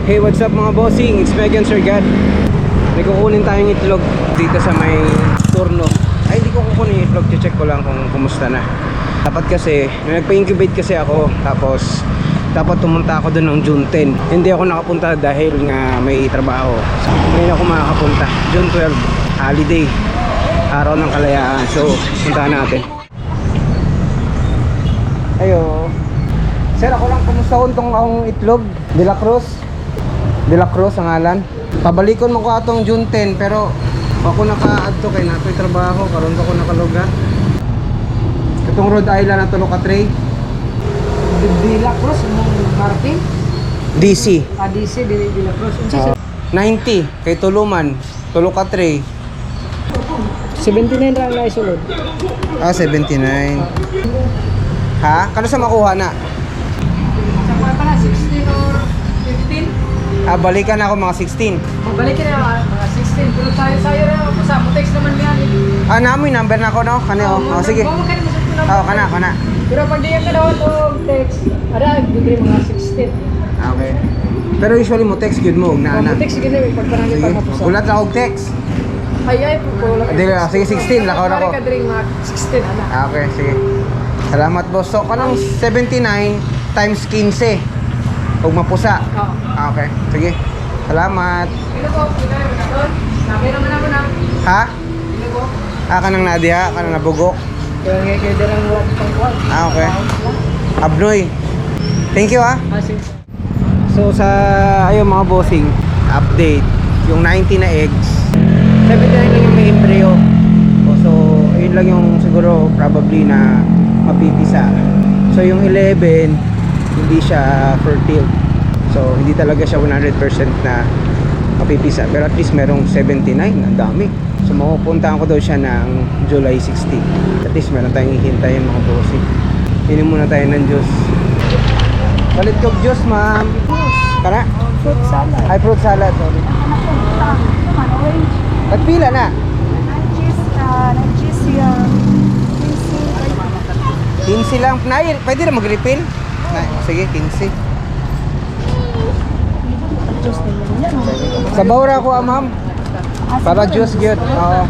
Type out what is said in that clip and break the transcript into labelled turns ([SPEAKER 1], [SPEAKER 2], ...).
[SPEAKER 1] Hey, what's up mga bossing? It's Megan Sir God. May kukunin tayong itlog dito sa may turno. Ay, hindi ko kukunin yung itlog. Check ko lang kung kumusta na. Dapat kasi, nagpa-incubate kasi ako. Tapos, dapat tumunta ako doon ng June 10. Hindi ako nakapunta dahil nga may trabaho. So, ngayon ako makakapunta. June 12, holiday. Araw ng kalayaan. So, puntahan natin. Ayo. Sir, ako lang kumusta tong akong itlog. De La Cruz ang ngalan. Pabalikon mo ko atong June 10 pero ako naka-add to kay natoy trabaho karon ko nakaluga. Itong Rhode Island na tulo ka tray.
[SPEAKER 2] De La Cruz mong Martin?
[SPEAKER 1] DC.
[SPEAKER 2] DC De La Cruz.
[SPEAKER 1] 90 kay Tuluman, tulo ka tray.
[SPEAKER 2] 79 ra na isulod.
[SPEAKER 1] 79. Ha? Kano sa makuha na?
[SPEAKER 2] Sa kwarta na 16 or 15?
[SPEAKER 1] Balikan ako mga 16.
[SPEAKER 2] Magbalik na mga 16. Pero sayo na ako sa text naman yan.
[SPEAKER 1] Namoy number na ako no. Kani sige. Kana.
[SPEAKER 2] Pero pag diyan ka daw to text, ada bigre mga 16.
[SPEAKER 1] Okay. Pero usually mo text gyud mo na ana.
[SPEAKER 2] Text sige na pag parang
[SPEAKER 1] Sige.
[SPEAKER 2] pa mapusa.
[SPEAKER 1] Ulat ako text.
[SPEAKER 2] Ay po lang.
[SPEAKER 1] Sige 16 lakaw na ko.
[SPEAKER 2] Ka dring mga 16 ana.
[SPEAKER 1] Okay, sige. Salamat boss. So kanang 79 times 15. Huwag mapusa.
[SPEAKER 2] Oo.
[SPEAKER 1] Okay, sige. Salamat.
[SPEAKER 2] Ito po, ito doon. Sabi naman ako na.
[SPEAKER 1] Ha?
[SPEAKER 2] Ito po.
[SPEAKER 1] Kanang nadiha, kanang nabugok.
[SPEAKER 2] Kaya nga kayo dalang wala pang kuwan.
[SPEAKER 1] Okay. Abnoy. Thank you
[SPEAKER 2] Sige.
[SPEAKER 1] So sa ayun mga bossing, update. Yung 90 na eggs. 79 lang yung may embryo. So ayun lang yung siguro probably na mapipisa. So yung 11 hindi siya fertile. So hindi talaga siya 100% na mapipisa. Pero at least merong 79. Ang dami. So mapupuntahan ko daw siya ng July 16. At least meron tayong hihintay mga bossing. Inom muna tayo ng juice. Palit kog juice ma'am. Kana?
[SPEAKER 2] Fruit salad.
[SPEAKER 1] Ay fruit salad. Sorry. At pila na?
[SPEAKER 3] Cheese yan.
[SPEAKER 1] 15 lang. Pwede na mag-refill? Sige, 15. Sabaw ra ko ma'am. Para juice gyud. Oo.